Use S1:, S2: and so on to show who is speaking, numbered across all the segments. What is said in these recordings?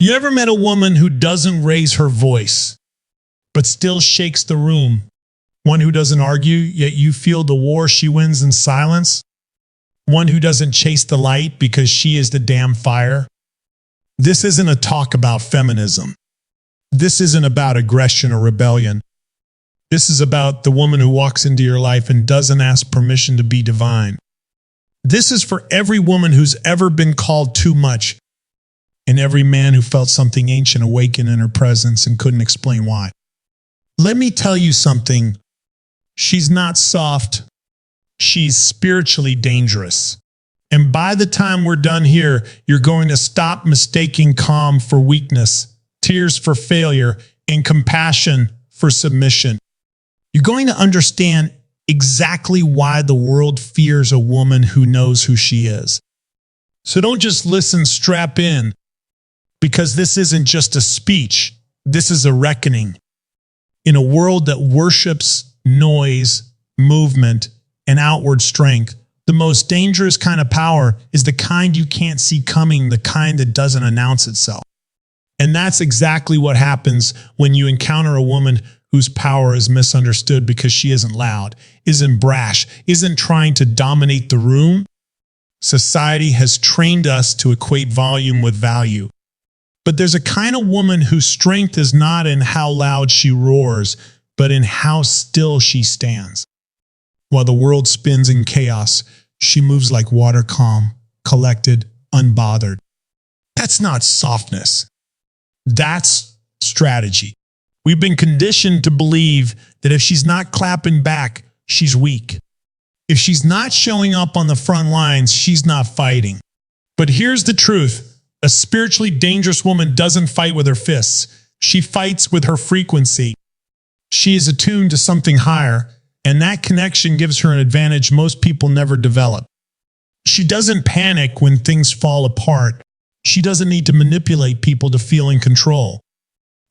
S1: You ever met a woman who doesn't raise her voice, but still shakes the room? One who doesn't argue, yet you feel the war she wins in silence? One who doesn't chase the light because she is the damn fire? This isn't a talk about feminism. This isn't about aggression or rebellion. This is about the woman who walks into your life and doesn't ask permission to be divine. This is for every woman who's ever been called too much, and every man who felt something ancient awaken in her presence and couldn't explain why. Let me tell you something. She's not soft. She's spiritually dangerous. And by the time we're done here, you're going to stop mistaking calm for weakness, tears for failure, and compassion for submission. You're going to understand exactly why the world fears a woman who knows who she is. So don't just listen, strap in, because this isn't just a speech. This is a reckoning. In a world that worships noise, movement, and outward strength, the most dangerous kind of power is the kind you can't see coming, the kind that doesn't announce itself. And that's exactly what happens when you encounter a woman whose power is misunderstood because she isn't loud, isn't brash, isn't trying to dominate the room. Society has trained us to equate volume with value. But there's a kind of woman whose strength is not in how loud she roars, but in how still she stands. While the world spins in chaos, she moves like water, calm, collected, unbothered. That's not softness. That's strategy. We've been conditioned to believe that if she's not clapping back, she's weak. If she's not showing up on the front lines, she's not fighting. But here's the truth. A spiritually dangerous woman doesn't fight with her fists. She fights with her frequency. She is attuned to something higher, and that connection gives her an advantage most people never develop. She doesn't panic when things fall apart. She doesn't need to manipulate people to feel in control.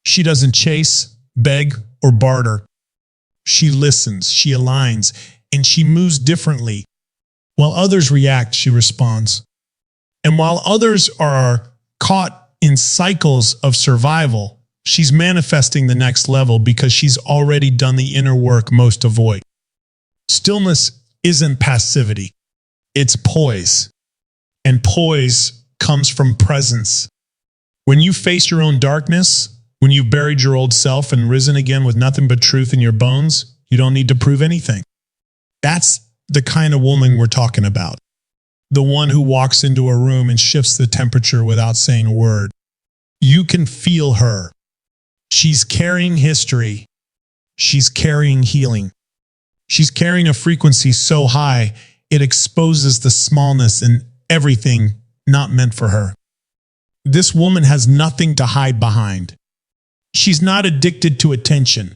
S1: She doesn't chase, beg, or barter. She listens, she aligns, and she moves differently. While others react, she responds. And while others are caught in cycles of survival, she's manifesting the next level because she's already done the inner work most avoid. Stillness isn't passivity. It's poise. And poise comes from presence. When you face your own darkness, when you've buried your old self and risen again with nothing but truth in your bones, you don't need to prove anything. That's the kind of woman we're talking about. The one who walks into a room and shifts the temperature without saying a word. You can feel her. She's carrying history. She's carrying healing. She's carrying a frequency so high, it exposes the smallness in everything not meant for her. This woman has nothing to hide behind. She's not addicted to attention.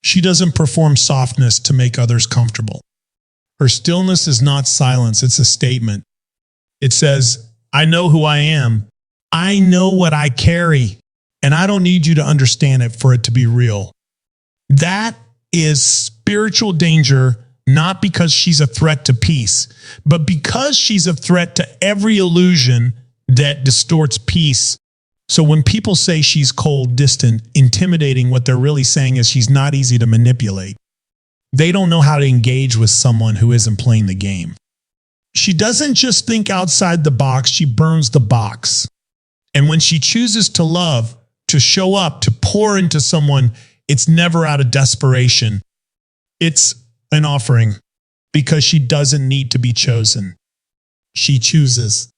S1: She doesn't perform softness to make others comfortable. Her stillness is not silence, it's a statement. It says, I know who I am. I know what I carry, and I don't need you to understand it for it to be real. That is spiritual danger, not because she's a threat to peace, but because she's a threat to every illusion that distorts peace. So when people say she's cold, distant, intimidating, what they're really saying is she's not easy to manipulate. They don't know how to engage with someone who isn't playing the game. She doesn't just think outside the box, she burns the box. And when she chooses to love, to show up, to pour into someone, it's never out of desperation. It's an offering because she doesn't need to be chosen. She chooses.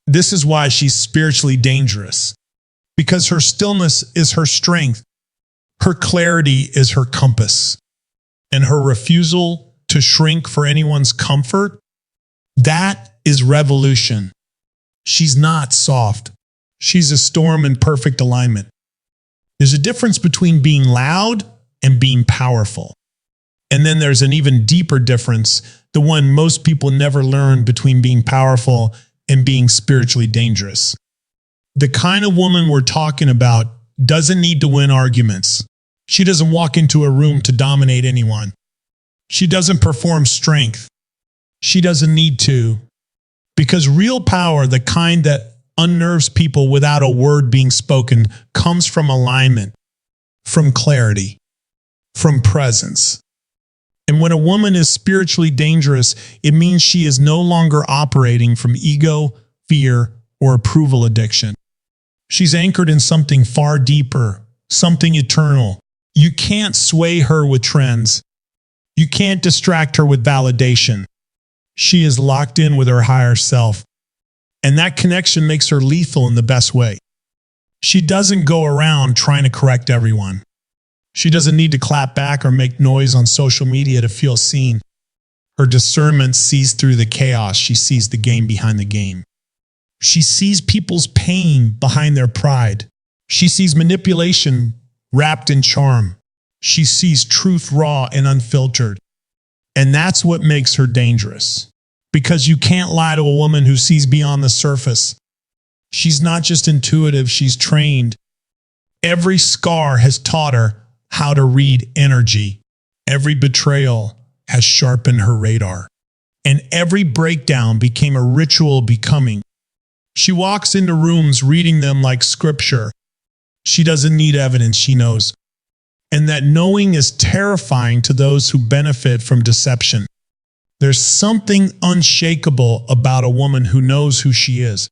S1: This is why she's spiritually dangerous, because her stillness is her strength. Her clarity is her compass, and her refusal to shrink for anyone's comfort, that is revolution. She's not soft. She's a storm in perfect alignment. There's a difference between being loud and being powerful. And then there's an even deeper difference, the one most people never learn, between being powerful and being spiritually dangerous. The kind of woman we're talking about doesn't need to win arguments. She doesn't walk into a room to dominate anyone. She doesn't perform strength. She doesn't need to. Because real power, the kind that unnerves people without a word being spoken, comes from alignment, from clarity, from presence. And when a woman is spiritually dangerous, it means she is no longer operating from ego, fear, or approval addiction. She's anchored in something far deeper, something eternal. You can't sway her with trends. You can't distract her with validation. She is locked in with her higher self. And that connection makes her lethal in the best way. She doesn't go around trying to correct everyone. She doesn't need to clap back or make noise on social media to feel seen. Her discernment sees through the chaos. She sees the game behind the game. She sees people's pain behind their pride. She sees manipulation wrapped in charm. She sees truth raw and unfiltered. And that's what makes her dangerous. Because you can't lie to a woman who sees beyond the surface. She's not just intuitive, she's trained. Every scar has taught her how to read energy. Every betrayal has sharpened her radar. And every breakdown became a ritual of becoming. She walks into rooms reading them like scripture. She doesn't need evidence, she knows. And that knowing is terrifying to those who benefit from deception. There's something unshakable about a woman who knows who she is.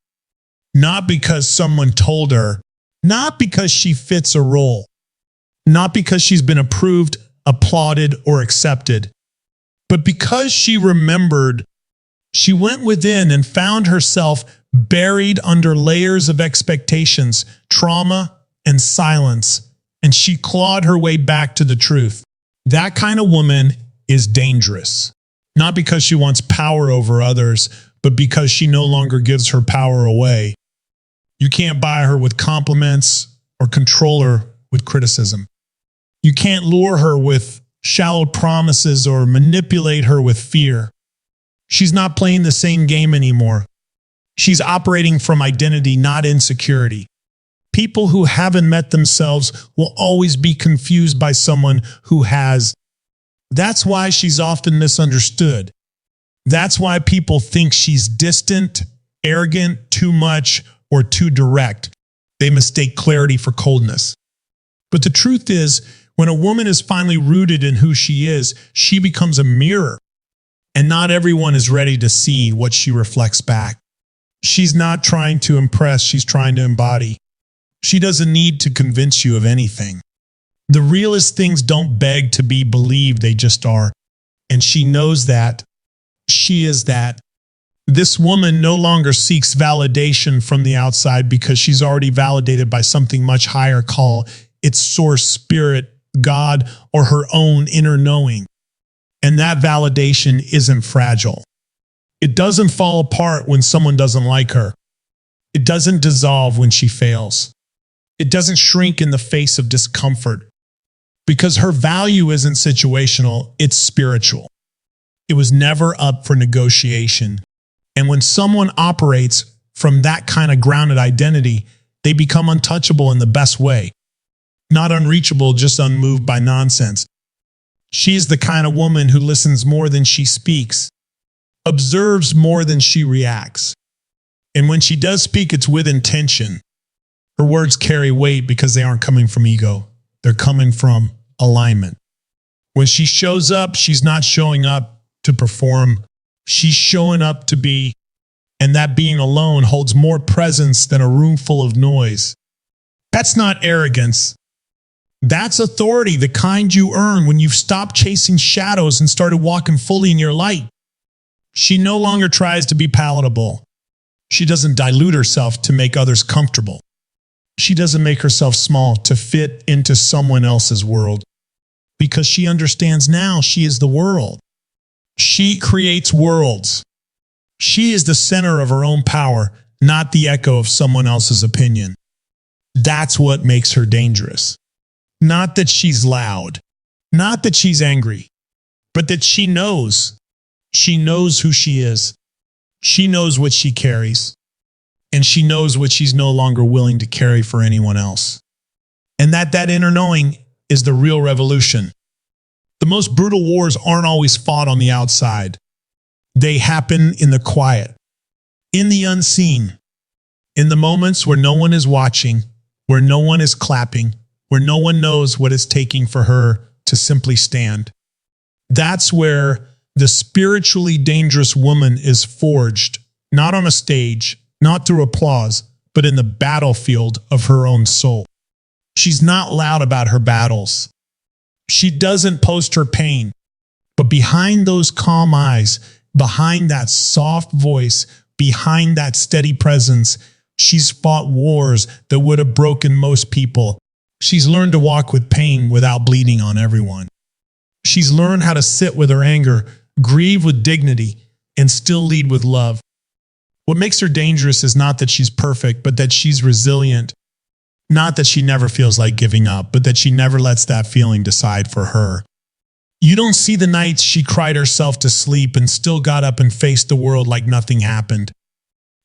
S1: Not because someone told her, not because she fits a role, not because she's been approved, applauded, or accepted, but because she remembered. She went within and found herself buried under layers of expectations, trauma, and silence, and she clawed her way back to the truth. That kind of woman is dangerous, not because she wants power over others, but because she no longer gives her power away. You can't buy her with compliments or control her with criticism. You can't lure her with shallow promises or manipulate her with fear. She's not playing the same game anymore. She's operating from identity, not insecurity. People who haven't met themselves will always be confused by someone who has. That's why she's often misunderstood. That's why people think she's distant, arrogant, too much, or too direct. They mistake clarity for coldness. But the truth is, when a woman is finally rooted in who she is, she becomes a mirror. And not everyone is ready to see what she reflects back. She's not trying to impress, she's trying to embody. She doesn't need to convince you of anything. The realest things don't beg to be believed, they just are. And she knows that. She is that. This woman no longer seeks validation from the outside because she's already validated by something much higher, call its source, spirit, God, or her own inner knowing. And that validation isn't fragile. It doesn't fall apart when someone doesn't like her. It doesn't dissolve when she fails. It doesn't shrink in the face of discomfort. Because her value isn't situational, it's spiritual. It was never up for negotiation. And when someone operates from that kind of grounded identity, they become untouchable in the best way. Not unreachable, just unmoved by nonsense. She's the kind of woman who listens more than she speaks, observes more than she reacts. And when she does speak, it's with intention. Her words carry weight because they aren't coming from ego. They're coming from alignment. When she shows up, she's not showing up to perform. She's showing up to be, and that being alone holds more presence than a room full of noise. That's not arrogance. That's authority, the kind you earn when you've stopped chasing shadows and started walking fully in your light. She no longer tries to be palatable. She doesn't dilute herself to make others comfortable. She doesn't make herself small to fit into someone else's world. Because she understands now she is the world. She creates worlds. She is the center of her own power, not the echo of someone else's opinion. That's what makes her dangerous. Not that she's loud, not that she's angry, but that she knows. She knows who she is. She knows what she carries. And she knows what she's no longer willing to carry for anyone else. And that inner knowing is the real revolution. The most brutal wars aren't always fought on the outside. They happen in the quiet, in the unseen. In the moments where no one is watching, where no one is clapping, where no one knows what it's taking for her to simply stand. That's where the spiritually dangerous woman is forged, not on a stage, not through applause, but in the battlefield of her own soul. She's not loud about her battles. She doesn't post her pain. But behind those calm eyes, behind that soft voice, behind that steady presence, she's fought wars that would have broken most people. She's learned to walk with pain without bleeding on everyone. She's learned how to sit with her anger, grieve with dignity, and still lead with love. What makes her dangerous is not that she's perfect, but that she's resilient. Not that she never feels like giving up, but that she never lets that feeling decide for her. You don't see the nights she cried herself to sleep and still got up and faced the world like nothing happened.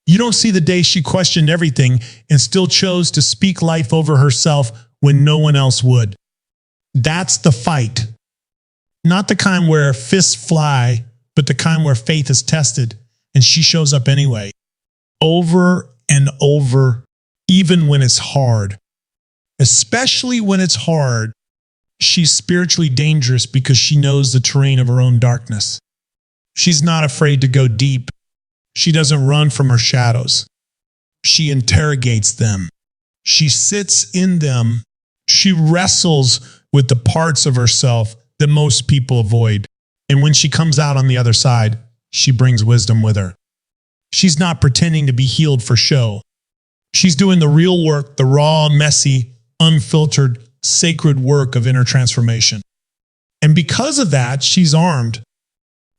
S1: You don't see the days she questioned everything and still chose to speak life over herself when no one else would. That's the fight. Not the kind where fists fly, but the kind where faith is tested and she shows up anyway. Over and over, even when it's hard. Especially when it's hard, she's spiritually dangerous because she knows the terrain of her own darkness. She's not afraid to go deep. She doesn't run from her shadows. She interrogates them. She sits in them. She wrestles with the parts of herself that most people avoid. And when she comes out on the other side, she brings wisdom with her. She's not pretending to be healed for show. She's doing the real work, the raw, messy, unfiltered, sacred work of inner transformation. And because of that, she's armed,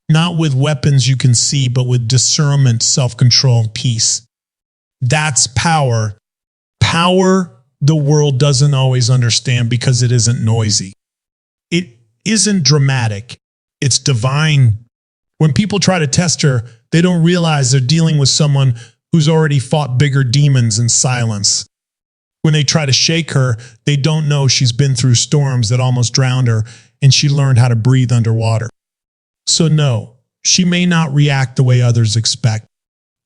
S1: not with weapons you can see, but with discernment, self-control, and peace. That's power. Power the world doesn't always understand because it isn't noisy. It isn't dramatic. It's divine. When people try to test her, they don't realize they're dealing with someone who's already fought bigger demons in silence. When they try to shake her, they don't know she's been through storms that almost drowned her, and she learned how to breathe underwater. So no, she may not react the way others expect.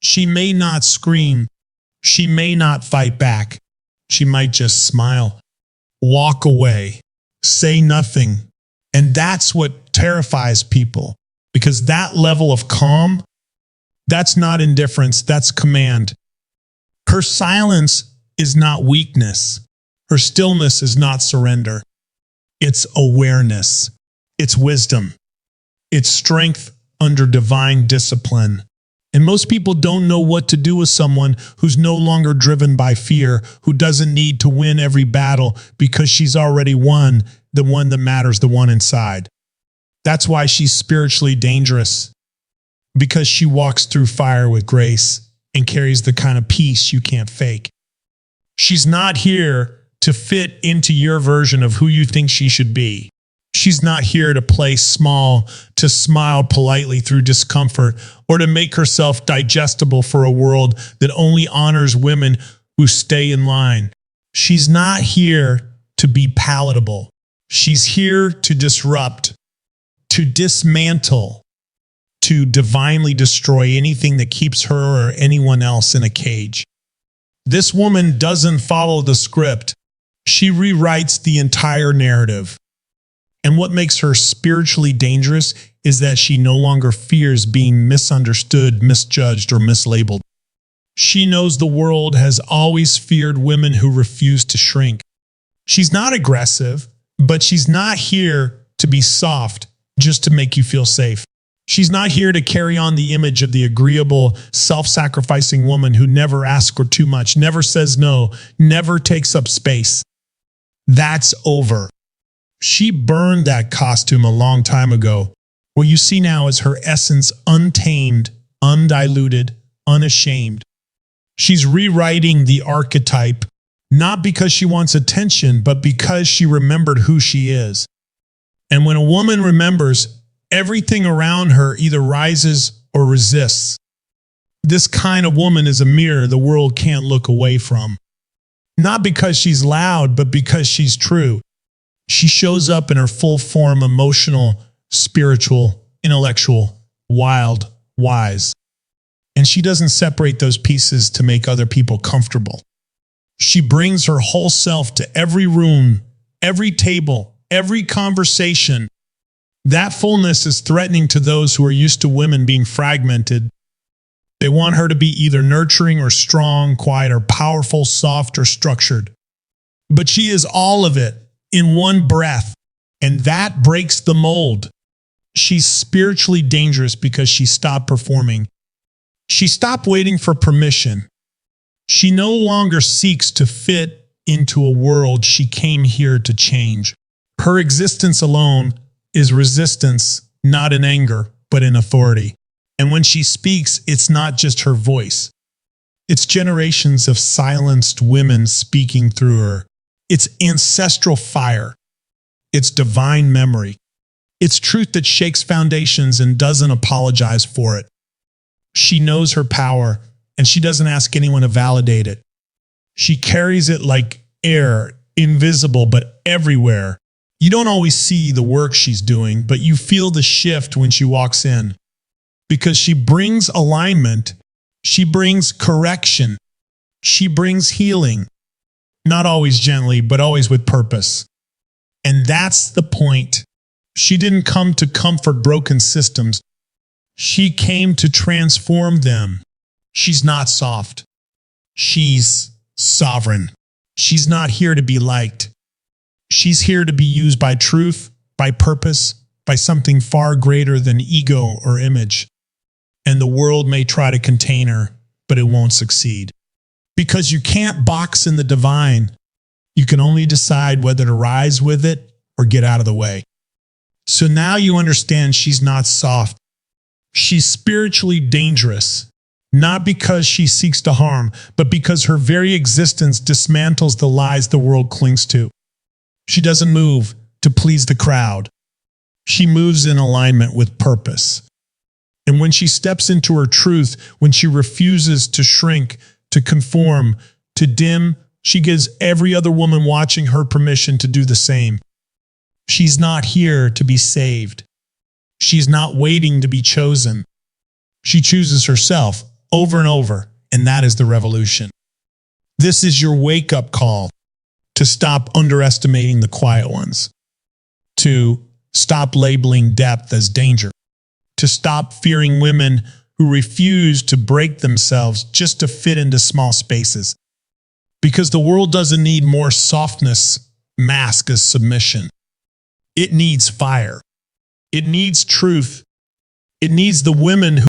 S1: She may not scream. She may not fight back. She might just smile, walk away, say nothing. And that's what terrifies people, because that level of calm, that's not indifference, that's command. Her silence is not weakness. Her stillness is not surrender. It's awareness. It's wisdom. It's strength under divine discipline. And most people don't know what to do with someone who's no longer driven by fear, who doesn't need to win every battle because she's already won the one that matters, the one inside. That's why she's spiritually dangerous, because she walks through fire with grace and carries the kind of peace you can't fake. She's not here to fit into your version of who you think she should be. She's not here to play small, to smile politely through discomfort, or to make herself digestible for a world that only honors women who stay in line. She's not here to be palatable. She's here to disrupt, to dismantle, to divinely destroy anything that keeps her or anyone else in a cage. This woman doesn't follow the script. She rewrites the entire narrative. And what makes her spiritually dangerous is that she no longer fears being misunderstood, misjudged, or mislabeled. She knows the world has always feared women who refuse to shrink. She's not aggressive, but she's not here to be soft just to make you feel safe. She's not here to carry on the image of the agreeable, self-sacrificing woman who never asks for too much, never says no, never takes up space. That's over. She burned that costume a long time ago. What you see now is her essence untamed, undiluted, unashamed. She's rewriting the archetype, not because she wants attention, but because she remembered who she is. And when a woman remembers, everything around her either rises or resists. This kind of woman is a mirror the world can't look away from. Not because she's loud, but because she's true. She shows up in her full form, emotional, spiritual, intellectual, wild, wise. And she doesn't separate those pieces to make other people comfortable. She brings her whole self to every room, every table, every conversation. That fullness is threatening to those who are used to women being fragmented. They want her to be either nurturing or strong, quiet or powerful, soft or structured. But she is all of it in one breath, and that breaks the mold. She's spiritually dangerous because she stopped performing. She stopped waiting for permission. She no longer seeks to fit into a world she came here to change. Her existence alone is resistance, not in anger, but in authority. And when she speaks, it's not just her voice. It's generations of silenced women speaking through her. It's ancestral fire. It's divine memory. It's truth that shakes foundations and doesn't apologize for it. She knows her power, and she doesn't ask anyone to validate it. She carries it like air, invisible but everywhere. You don't always see the work she's doing, but you feel the shift when she walks in. Because she brings alignment, she brings correction, she brings healing. Not always gently, but always with purpose. And that's the point. She didn't come to comfort broken systems. She came to transform them. She's not soft. She's sovereign. She's not here to be liked. She's here to be used by truth, by purpose, by something far greater than ego or image. And the world may try to contain her, but it won't succeed. Because you can't box in the divine. You can only decide whether to rise with it or get out of the way. So now you understand she's not soft. She's spiritually dangerous, not because she seeks to harm, but because her very existence dismantles the lies the world clings to. She doesn't move to please the crowd. She moves in alignment with purpose. And when she steps into her truth, when she refuses to shrink, to conform, to dim, she gives every other woman watching her permission to do the same. She's not here to be saved. She's not waiting to be chosen. She chooses herself over and over, and that is the revolution. This is your wake-up call to stop underestimating the quiet ones, to stop labeling depth as danger, to stop fearing women who refuse to break themselves just to fit into small spaces. Because the world doesn't need more softness masked as submission. It needs fire. It needs truth. It needs the women who